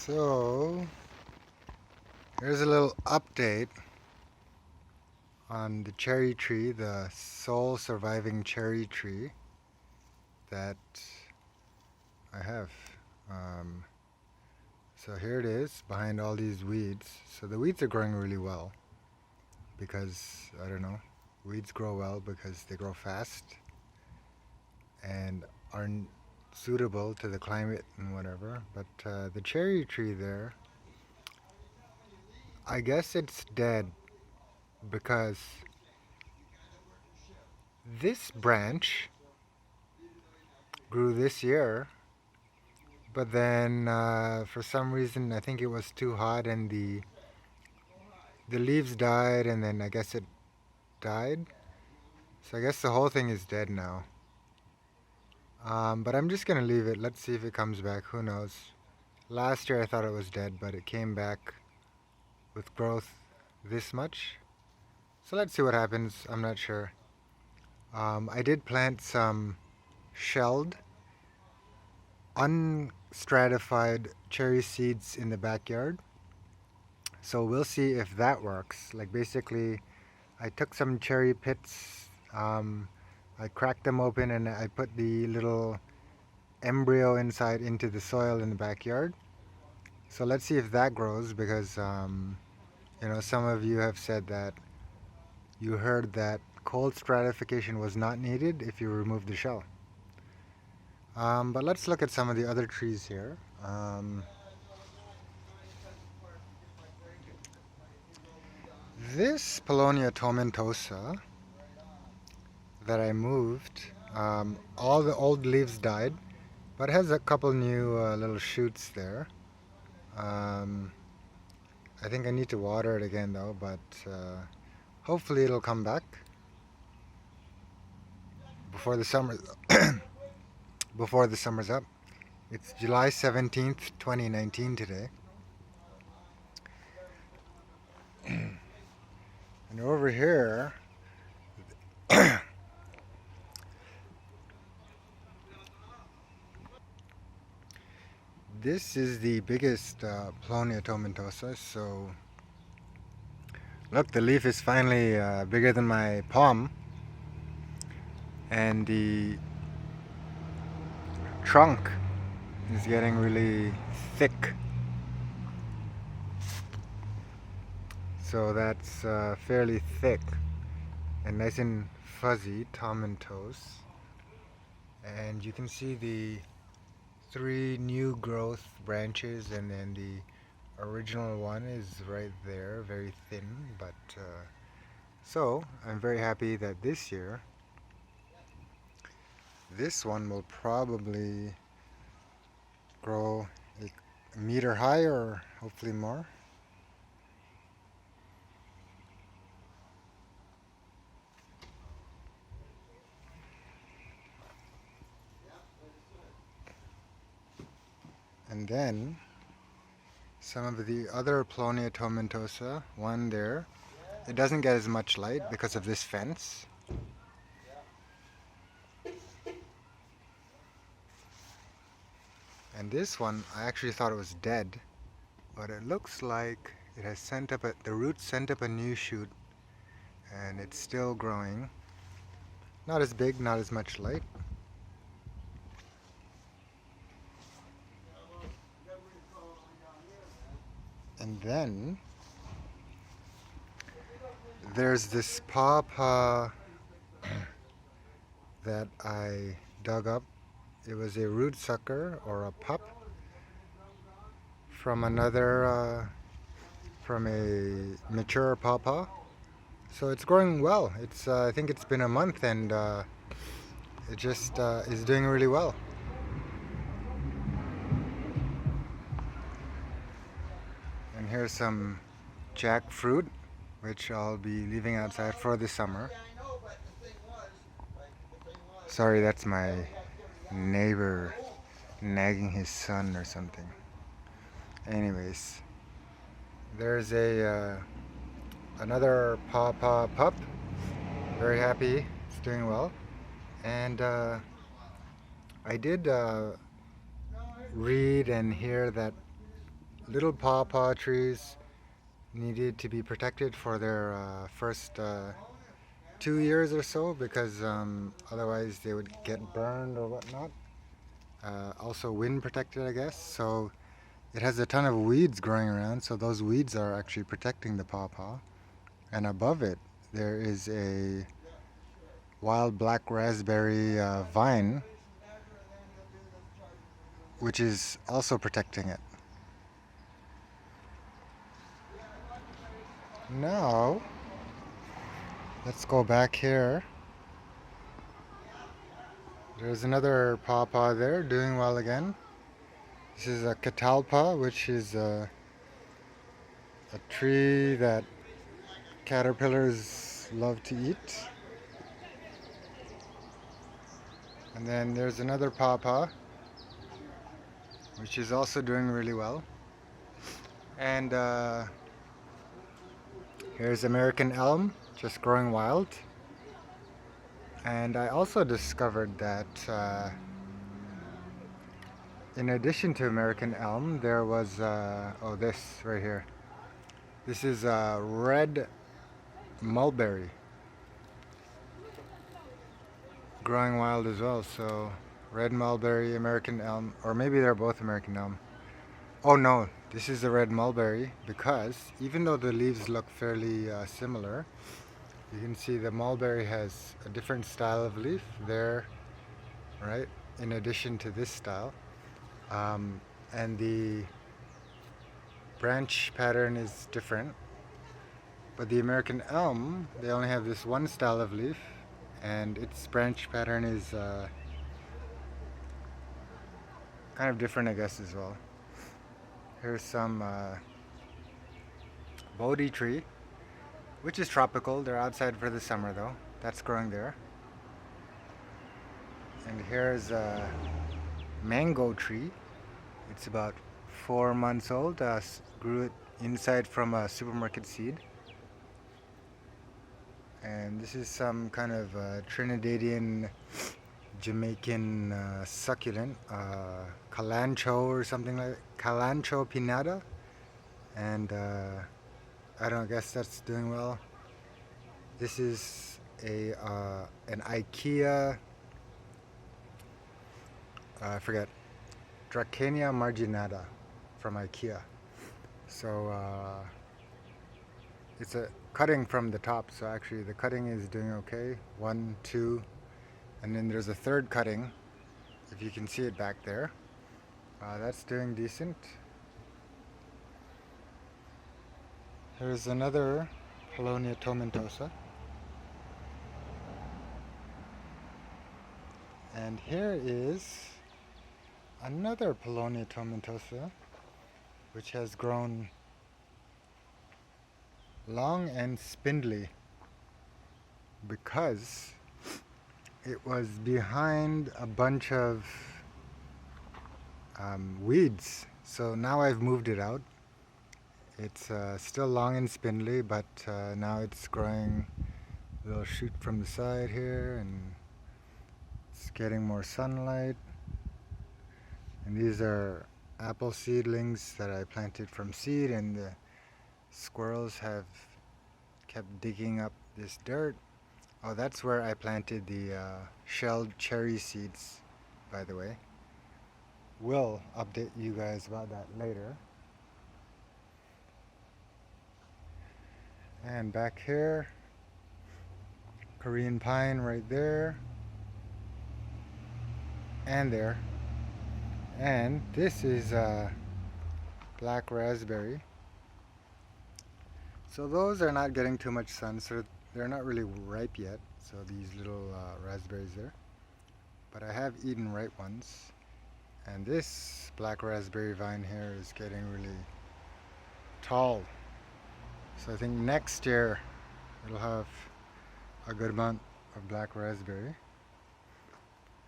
So, here's a little update on the cherry tree, the sole surviving cherry tree that I have. Um, so here it is, behind all these weeds. So the weeds are growing really well because, I don't know, weeds grow well because they grow fast and aren't suitable to the climate and whatever. But the cherry tree there, I guess it's dead because this branch grew this year, but then for some reason I think it was too hot and the leaves died, and then I guess it died. So I guess the whole thing is dead now. But I'm just gonna leave it. Let's see if it comes back. Who knows? Last year I thought it was dead, but it came back with growth this much. So let's see what happens. I'm not sure. I did plant some shelled, unstratified cherry seeds in the backyard. So we'll see if that works. Like basically, I took some cherry pits, I cracked them open, and I put the little embryo inside into the soil in the backyard. So let's see if that grows because, some of you have said that you heard that cold stratification was not needed if you remove the shell. But let's look at some of the other trees here. This Paulownia Tomentosa that I moved, all the old leaves died, but it has a couple new little shoots there. I think I need to water it again though, but hopefully it'll come back before the summer before the summer's up. It's July 17th, 2019 today. And over here, this is the biggest Paulownia Tomentosa. So look, the leaf is finally bigger than my palm, and the trunk is getting really thick. So that's fairly thick and nice and fuzzy tomentose. And you can see the 3 new growth branches, and then the original one is right there, very thin. But so I'm very happy that this year this one will probably grow a meter high, or hopefully more. And then some of the other Paulownia Tomentosa, one there, it doesn't get as much light because of this fence. And this one, I actually thought it was dead, but it looks like it has sent up the roots sent up a new shoot, and it's still growing. Not as big, not as much light. And then there's this pawpaw that I dug up. It was a root sucker, or a pup, from from a mature pawpaw. So it's growing well. It's I think it's been a month, and it just is doing really well. And here's some jackfruit, which I'll be leaving outside for the summer. Sorry, that's my neighbor nagging his son or something. Anyways, there's another Pawpaw Pup. Very happy, it's doing well. And I did read and hear that little pawpaw trees needed to be protected for their first 2 years or so because otherwise they would get burned or whatnot. Also wind protected, I guess. So it has a ton of weeds growing around, so those weeds are actually protecting the pawpaw. And above it, there is a wild black raspberry vine, which is also protecting it. Now, let's go back here. There's another pawpaw there doing well again. This is a Catalpa, which is a tree that caterpillars love to eat. And then there's another pawpaw, which is also doing really well. And here's American elm, just growing wild. And I also discovered that in addition to American elm, there was, oh, this right here. This is red mulberry, growing wild as well. So red mulberry, American elm, or maybe they're both American elm. Oh no, this is the red mulberry because even though the leaves look fairly similar, you can see the mulberry has a different style of leaf there, right? In addition to this style. And the branch pattern is different. But the American elm, they only have this one style of leaf, and its branch pattern is kind of different, I guess, as well. Here's some Bodhi tree, which is tropical. They're outside for the summer though. That's growing there. And here's a mango tree. It's about 4 months old. Grew it inside from a supermarket seed. And this is some kind of Trinidadian Jamaican succulent, Calancho or something like that. Calancho pinnata. And I don't guess that's doing well. This is an IKEA, I forget, Dracania marginata from IKEA. So it's a cutting from the top, so actually the cutting is doing okay. 1, 2, and then there's a third cutting, if you can see it back there. That's doing decent. Here's another Paulownia Tomentosa. And here is another Paulownia Tomentosa, which has grown long and spindly because it was behind a bunch of weeds. So now I've moved it out. It's still long and spindly, but now it's growing a little shoot from the side here, and it's getting more sunlight. And these are apple seedlings that I planted from seed, and the squirrels have kept digging up this dirt. Oh, that's where I planted the shelled cherry seeds, by the way. Will update you guys about that later. And back here, Korean pine right there, and there. And this is black raspberry. So those are not getting too much sun, so they're not really ripe yet. So these little raspberries there. But I have eaten ripe ones. And this black raspberry vine here is getting really tall. So I think next year it'll have a good amount of black raspberry.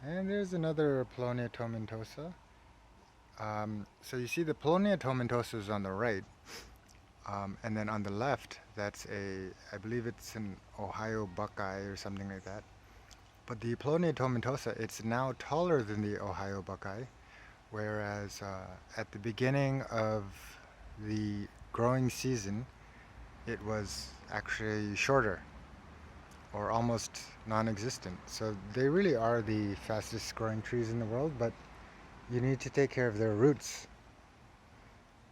And there's another Paulownia Tomentosa. So you see the Paulownia Tomentosa is on the right, and then on the left, that's I believe it's an Ohio Buckeye or something like that. But the Paulownia Tomentosa, it's now taller than the Ohio Buckeye, whereas at the beginning of the growing season, it was actually shorter or almost non-existent. So they really are the fastest growing trees in the world, but you need to take care of their roots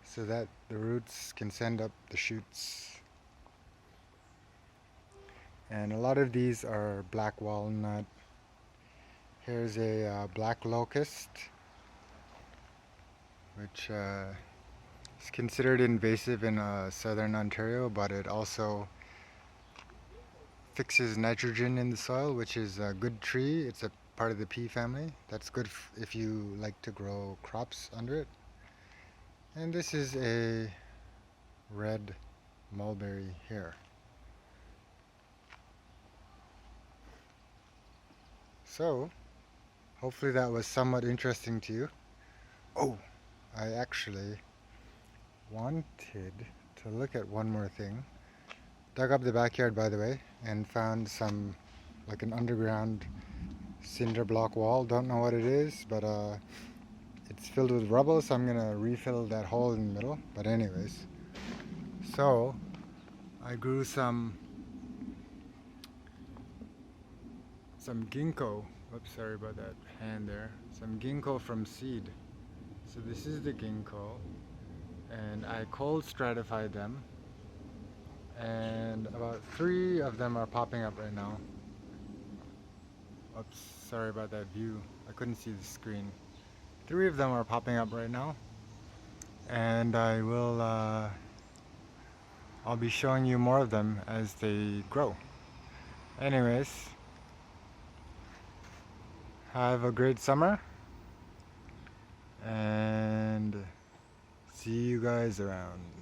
so that the roots can send up the shoots. And a lot of these are black walnut. Here's a black locust, which is considered invasive in southern Ontario, but it also fixes nitrogen in the soil, which is a good tree. It's a part of the pea family. That's good if you like to grow crops under it. And this is a red mulberry here. So, hopefully that was somewhat interesting to you. Oh, I actually wanted to look at one more thing. Dug up the backyard, by the way, and found some, like an underground cinder block wall. Don't know what it is, but it's filled with rubble, so I'm gonna refill that hole in the middle. But anyways, so I grew some ginkgo. Oops, sorry about that hand there. Some ginkgo from seed. So this is the ginkgo, and I cold stratified them, and about 3 of them are popping up right now. Oops, sorry about that view. I couldn't see the screen. 3 of them are popping up right now, and I'll be showing you more of them as they grow. Anyways, have a great summer, and see you guys around.